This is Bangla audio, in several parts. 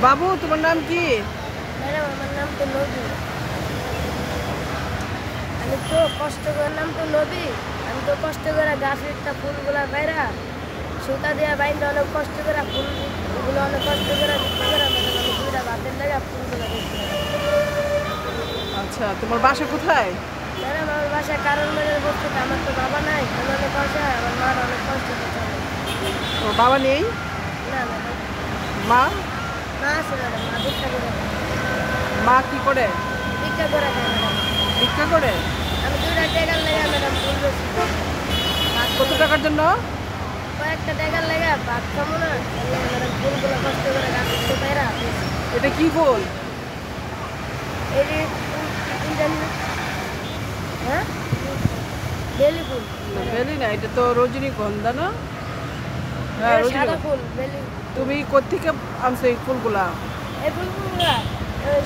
বাবু তোমার নাম কি? ম্যাডাম আমার নাম তো নবী। আমি তো কষ্ট করে নাম তো নবী। আমি তো কষ্ট করে গাছের একটা ফুলগুলা বাইরা সুতা দিয়ে বাইন্দা অনেক কষ্ট করে ফুলগুলো অনেক কষ্ট করে বিক্রি করে ম্যাডাম। আমি দুইটা ভাতের লেগে ফুলগুলো বিক্রি করি। আচ্ছা, তোমার বাসা কোথায়? ম্যাডাম আমার বাসায় কারণ মেয়ের বস্তুতে আমার তো বাবা নাই, আমি অনেক বাসায় আমার মার অনেক কষ্ট করতে হবে। তোমার বাবা নেই? না ম্যাডাম, মা? মা আছে ম্যাডাম, মা ভিক্ষা করে দেয়। মা কি করে? ভিক্ষা করে দেয় ম্যাডাম। ভিক্ষা করে? আমি দুইটা টেকার লেগে ম্যাডাম ফুল বেশি কত টাকার জন্য? কয়েকটা টেকার লেগে ভাত খাবো না, ম্যাডাম ফুলগুলো কষ্ট করে গাছ উঠতে পাইরা। এটা কি ফুল? এই যে ফুল জানি না, হ্যাঁ বেলি ফুল। বেলি না, এটা তো রজনীগন্ধা না? হ্যাঁ, সাদা রজনীগন্ধা। ফুল বেলি। তুমি কোত্থেকে আনছো এই ফুলগুলা? এই ফুলগুলো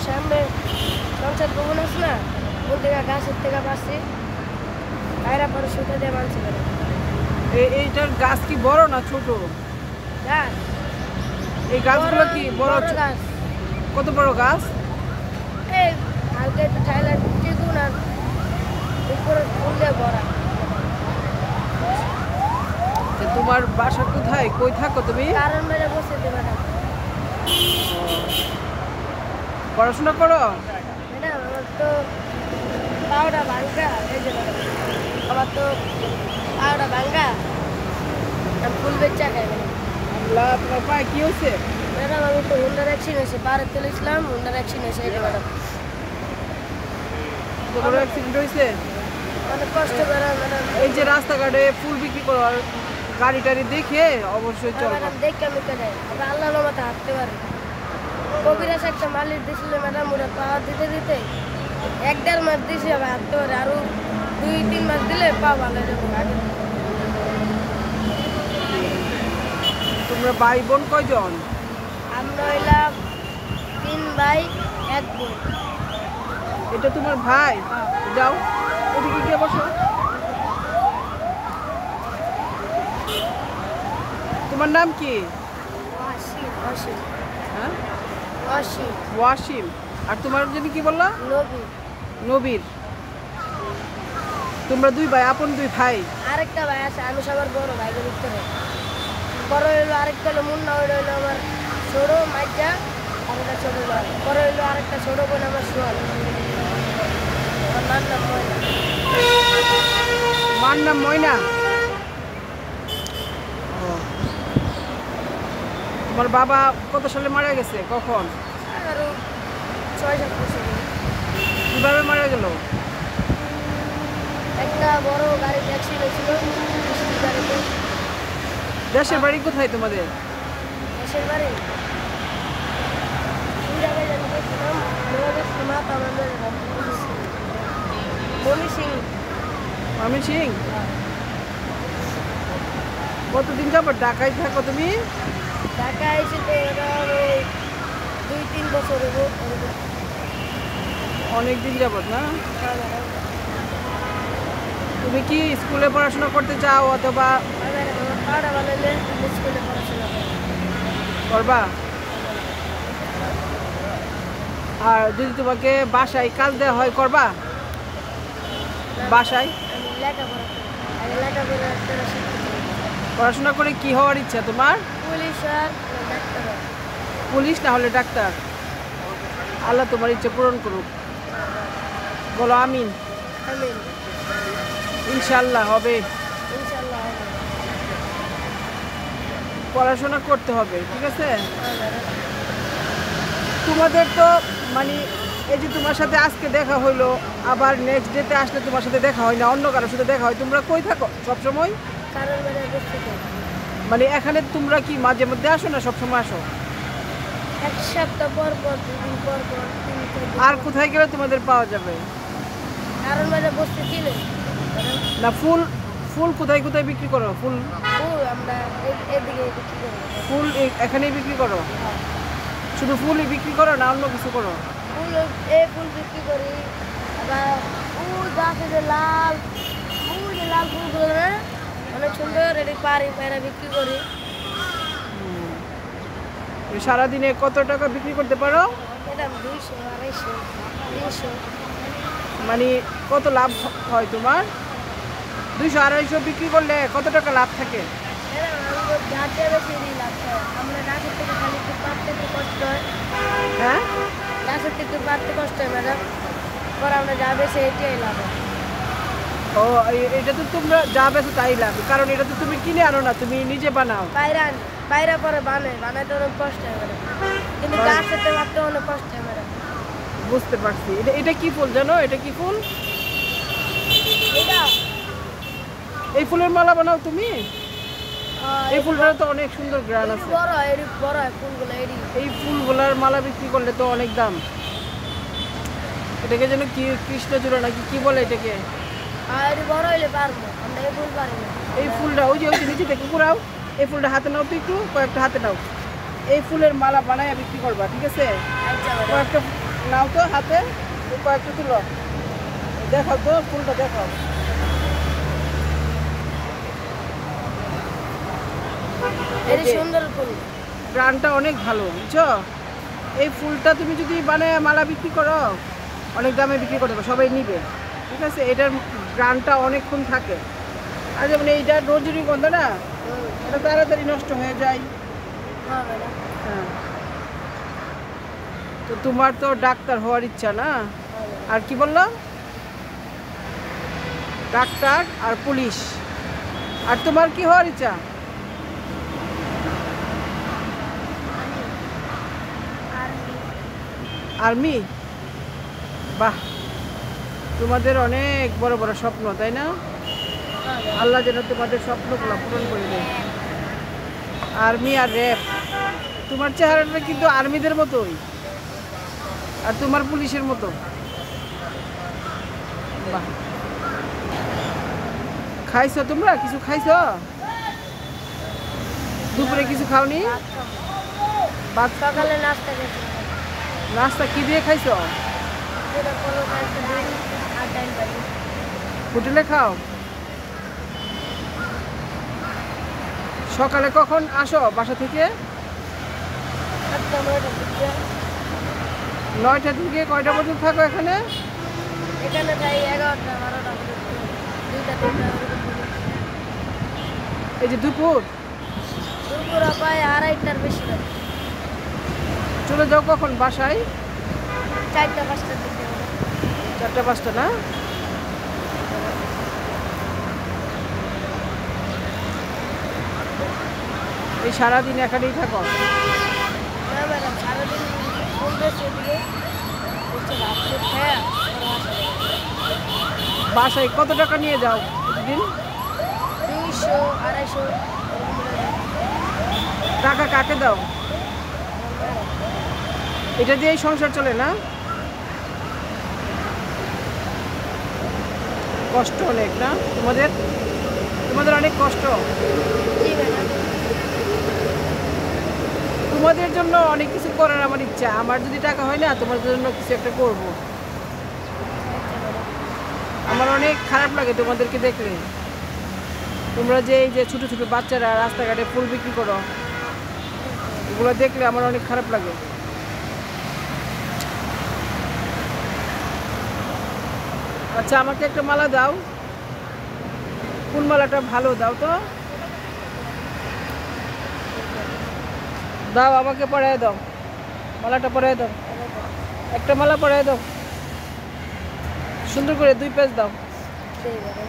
সামনে সংসার ভবন আছে না, ওর থেকে গাছের থেকে পাচ্ছি বাইরা পরে সুতা দিয়ে মানছি ম্যাডাম। এইটার গাছ কি বড় না ছোট? গাছ এই গাছগুলো কি বড়? গাছ। কত বড় গাছ? এই হালকা একটু থাইল্যান্ড চিকুন আর উপরে ফুল দিয়ে ভরা। তো তোমার বাসা কোথায়? কই থাকো তুমি? কারণ মেরে বসে দিই ম্যাডাম। পড়াশোনা করো? ম্যাডাম আমার তো পাওটা ভাঙ্গা, এই যে ম্যাডাম আমার তো পাওটা ভাঙ্গা, আমি ফুল বেচা খাই ম্যাডাম। আল্লাহ, তোমার পায়ে কি হয়েছে? ম্যাডাম আমি তো হুন্ডার অ্যাক্সিডেন্ট হয়েছে, পাহাড়ে তুলেছিলাম হুন্ডার অ্যাক্সিডেন্ট হয়েছে, এই যে ম্যাডাম তোমার অ্যাক্সিডেন্ট হয়েছে? অনেক কষ্ট করে ম্যাডাম। এই যে রাস্তাঘাটে ফুল বিক্রি করো, গাড়ি টাড়ি দেখে অবশ্যই চলবে। ম্যাডাম দেখে আমি কেটে আবার আল্লাহ মতো হাঁটতে পারি। কবিরাজ একটা মালিক দিয়েছিল ম্যাডাম, ওরা পাওয়া দিতে দিতে 1-1.5 মাস দিয়েছি, আবার হাঁটতে পারে। আরো 2-3 মাস দিলে পা ভালো হয়ে যাবো আগে। তোমরা ভাই বোন কয়জন? আমরা হইলাম 3 ভাই 1 বোন। এটা তোমার ভাই? যাও ওদিকে গিয়ে বসো। তোমার নাম কি? অসীম অসীম হ্যাঁ, অসীম ওয়াসিম। আর তোমার জন্য কি বললা? নবী। নবীর। তোমরা দুই ভাই, আপন দুই ভাই? আরেকটা ভাই আছে, আমি সবার বড় ভাইকে ভিতরে। বড় হইলো আরেকটা হলো মুন্না, ওইটা হইলো আমার ছোট মাইজা, আর একটা ছোট ভাই। বড় হইলো আরেকটা ছোট বোন আমার সোয়াল। আমার মার নাম ময়না। মার নাম ময়না? ও। তোমার বাবা কত সালে মারা গেছে? কখন? আরো 6-7 বছর হলো। কিভাবে মারা গেল? একটা বড় গাড়ি অ্যাক্সিডেন্ট হয়েছিল, গাড়িতে। দেশের বাড়ি কোথায় তোমাদের? দেশের বাড়ি দুই জায়গায় জানি গেছিলাম, মাতা আমাদের মমি সিং। আমি সিং। কতদিন যাবো ঢাকায় থাকো তুমি? ঢাকা এসে তো ওই 2-3 বছর হলো। অনেক দিন যাবত না? তুমি কি স্কুলে পড়াশোনা করতে চাও অথবা পাড়া বানালে স্কুলে পড়াশোনা করে। করবা? আর যদি তোমাকে বাসায় কাজ দেওয়া হয় করবা? বাসায় আমি লেখাপড়া করি, আগে লেখাপড়া করা শিখতে চাই। পড়াশোনা করে কি হওয়ার ইচ্ছা তোমার? পুলিশ আর ডাক্তার হওয়ার। পুলিশ না হলে ডাক্তার। আল্লাহ তোমার ইচ্ছে পূরণ করুক। বলো আমিন। আমিন। ইনশাল্লাহ হবে। ইনশাআল্লাহ হবে। পড়াশোনা করতে হবে, ঠিক আছে? হ্যাঁ, তোমাদের তো মানে এই যে তোমার সাথে আজকে দেখা হইলো, আবার নেক্সট ডেতে আসলে তোমার সাথে দেখা হয় না, অন্য কারোর সাথে দেখা হয়। তোমরা কই থাকো সব সময়? কারণ মানে বুঝতে চাই মানে এখানে তোমরা কি মাঝে মধ্যে আসো না সব সময় আসো? 1 সপ্তাহ পর পর, 2 দিন পর পর, 3 দিন আর পর। কোথায় গেলে তোমাদের পাওয়া যাবে? কারণ মানে বসতে চিনে না, ফুল ফুল কোথায় কোথায় বিক্রি করো? ফুল আমরা এদিকে বিক্রি করি। ফুল এখানেই বিক্রি করো? হ্যাঁ। শুধু ফুলই বিক্রি করো না অন্য কিছু করো? ফুল ফুল বিক্রি করি, আবার ওই গাছে যে লাল, ওই যে লাল ফুলগুলো না অনেক সুন্দর, এটি পাড়ি পায়রা বিক্রি করি। সারাদিনে কত টাকা বিক্রি করতে পারো? ম্যাডাম 200 250 300। মানে কত লাভ হয় তোমার? 200-250 বিক্রি করলে কত টাকা লাভ থাকে? ম্যাডাম আমাদের ঘাটে বেশি লাভ হয়। আমরা গাছের থেকে খালি একটু পারতে একটু কষ্ট হয়। হ্যাঁ, গাছের থেকে একটু পারতে কষ্ট হয় ম্যাডাম, পরে আমরা যা বেশি এটাই লাভ হয়। ও এটা তো তোমরা যা বেছো তাই লাভ, কারণ এটা তো তুমি কিনে আনো না, তুমি নিজে বানাও। বাইরে পরে বানাইতে অনেক কষ্ট হয় ম্যাডাম, কিন্তু গাছের থেকে পারতে অনেক কষ্ট হয় ম্যাডাম। বুঝতে পারছি। এটা কি ফুল জানো? এটা কি ফুল? এটা এই ফুলের মালা বানাও তুমি? এই ফুলটা তো অনেক সুন্দর গ্রান আছে। বড় হয় ফুলগুলো এই ফুলগুলার মালা বিক্রি করলে তো অনেক দাম। এটাকে যেন কি কৃষ্ণচূড়া নাকি কি বলে এটাকে? আর বড় হইলে পারবো, আমরা এই ফুল পারি না। এই ফুলটা ওই যে নিচে থেকে ঘুরাও, এই ফুলটা হাতে নাও তো, একটু কয়েকটা হাতে নাও। এই ফুলের মালা বানায় বিক্রি করবা, ঠিক আছে? আচ্ছা ম্যাডাম। কয়েকটা নাও তো হাতে, কয়েকটা তুলো, দেখাও তো ফুলটা দেখাও। এটা সুন্দর ফুল, গ্রানটা অনেক ভালো, বুঝছো? এই ফুলটা তুমি যদি বানায় মালা বিক্রি করো, অনেক দামে বিক্রি করতে পারো, সবাই নিবে, ঠিক আছে? এটার গ্রানটা অনেকক্ষণ থাকে। আর যেমন এইটা রজনীগন্ধা না, এটা তাড়াতাড়ি নষ্ট হয়ে যায়। হ্যাঁ ম্যাডাম। হ্যাঁ, তো তোমার তো ডাক্তার হওয়ার ইচ্ছা না? আর কি বললো? ডাক্তার আর পুলিশ। আর তোমার কি হওয়ার ইচ্ছা? আর্মি? বাহ, তোমাদের অনেক বড় বড় স্বপ্ন, তাই না? আল্লাহ যেন তোমাদের স্বপ্নগুলো পূরণ করে দেয়। আর্মি আর র্যাব, তোমার চেহারাটা কিন্তু আর্মিদের মতোই, আর তোমার পুলিশের মতো। বাহ, খাইছো তোমরা? কিছু খাইছো? দুপুরে কিছু খাওনি? ভাত? সকালে নাস্তা খেয়েছি। নাস্তা কি দিয়ে খাইছো? যেটা পরোটা একটা ডিম আর ডাল ভাজি। হোটেলে খাও? সকালে কখন আসো বাসা থেকে? একটা নয়টা থেকে। 9টা থেকে কয়টা পর্যন্ত থাকো এখানে? এখানে যাই 11টা 12টা পর্যন্ত, 2টা 3টা পর্যন্ত। এই যে দুপুর, দুপুর প্রায় 2:30টার বেশি লাগে। চলে যাও কখন বাসায়? 4টা 5টার দিকে। 4টা-5টা না? এই সারাদিন এখানেই থাকো? না ম্যাডাম, সারাদিন ফুল বেশি দিকে রাত্রে খেয়ে বাসায় কত টাকা নিয়ে যাও প্রতিদিন? 200 250 টাকা কাকে দাও? এটা দিয়েই সংসার চলে না? কষ্ট অনেক না তোমাদের? তোমাদের অনেক কষ্ট। জি ম্যাডাম। তোমাদের জন্য অনেক কিছু করার আমার ইচ্ছা। আমার যদি টাকা হয় না, তোমাদের জন্য কিছু একটা করব। আমার অনেক খারাপ লাগে তোমাদেরকে দেখলে। তোমরা যে এই যে ছোট ছোট বাচ্চারা রাস্তাঘাটে ফুল বিক্রি করো, এগুলো দেখলে আমার অনেক খারাপ লাগে। আচ্ছা, আমাকে একটা মালা দাও। কোন মালাটা ভালো দাও তো? দাও, আমাকে পরায় দাও, মালাটা পরায় দাও। একটা মালা পরায় দাও, সুন্দর করে 2 পেজ দাও। সেই ম্যাডাম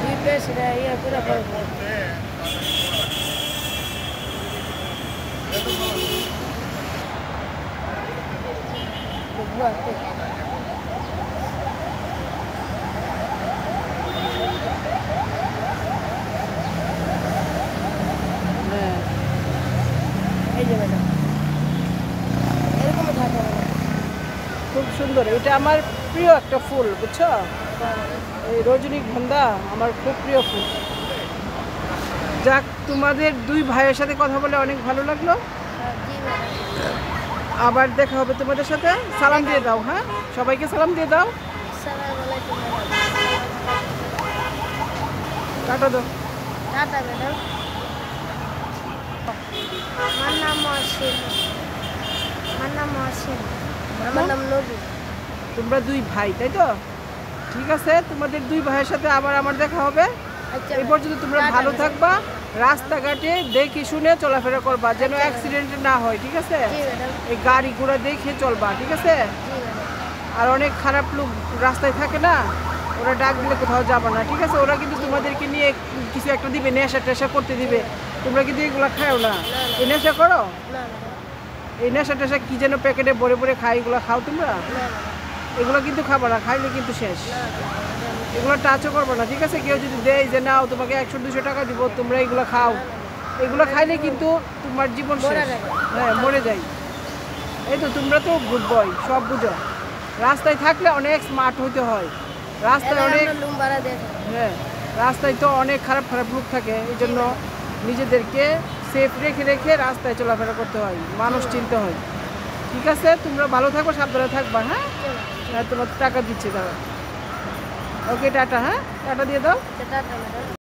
2 পেজ ইয়ে করে পড়বো। হ্যাঁ, এই যে ম্যাডাম এরকমই থাকে ম্যাডাম। খুব সুন্দর। এটা আমার প্রিয় একটা ফুল, বুঝছো? এই রজনীগন্ধা আমার খুব প্রিয় ফুল। যাক, তোমাদের 2 ভাইয়ের সাথে কথা বলে অনেক ভালো লাগলো। জি ম্যাডাম। আবার দেখা হবে তোমাদের সাথে। সালাম দিয়ে দাও, হ্যাঁ? সবাইকে সালাম দিয়ে দাও। আসসালামু আলাইকুম ম্যাডাম। টাটা দাও। Tata madam. নাম মহসিন। আমার নাম নবী। তোমরা দুই ভাই তাই তো? ঠিক আছে, তোমাদের দুই ভাইয়ের সাথে আবার আমার দেখা হবে। আচ্ছা এই পর্যন্ত তোমরা টাটা ভালো ম্যাডাম। থাকবা, রাস্তাঘাটে দেখে শুনে চলাফেরা করবা, যেন আচ্ছা। অ্যাক্সিডেন্ট না হয়, ঠিক আছে? জি ম্যাডাম। এই গাড়ি ঘোড়া দেখে চলবা, ঠিক আছে? জি ম্যাডাম। আর অনেক খারাপ লোক রাস্তায় থাকে না, ওরা ডাক দিলে কোথাও যাবা না, ঠিক আছে? ওরা কিন্তু তোমাদেরকে নিয়ে কিছু একটা দিবে, নেশা টেশা করতে দিবে, তোমরা কিন্তু এগুলো খাও না। এই নেশা করো? না ম্যাডাম। এই নেশা টেশা কি যেন প্যাকেটে ভরে ভরে খাই, এগুলো খাও তোমরা? না ম্যাডাম। এগুলো কিন্তু খাবা না, খাইলে কিন্তু শেষ। না ম্যাডাম। এগুলো টাচও করবে না, ঠিক আছে? কেউ যদি দেয় যে নাও তোমাকে 100-200 টাকা দিব, তোমরা এগুলো খাও, এগুলো খাইলে কিন্তু তোমার জীবন শেষ। মরে যাবে। হ্যাঁ, মরে যাই। এই তো তোমরা তো গুড বয়, সব বুঝো। রাস্তায় থাকলে অনেক স্মার্ট হইতে হয়। রাস্তায় এবার অনেক, আমরা লুম ভাড়া দেখো। হ্যাঁ, রাস্তায় তো অনেক খারাপ খারাপ লোক থাকে, এই জন্য নিজেদেরকে সেফ রেখে রেখে রাস্তায় চলাফেরা করতে হয়, মানুষ চিনতে হয়, ঠিক আছে? তোমরা ভালো থাকো, সাবধানে থাকবা, হ্যাঁ? হ্যাঁ, তোমার টাকা দিচ্ছে তারা। ওকে, টাটা। হ্যাঁ, টাটা দিয়ে দাও। Tata madam.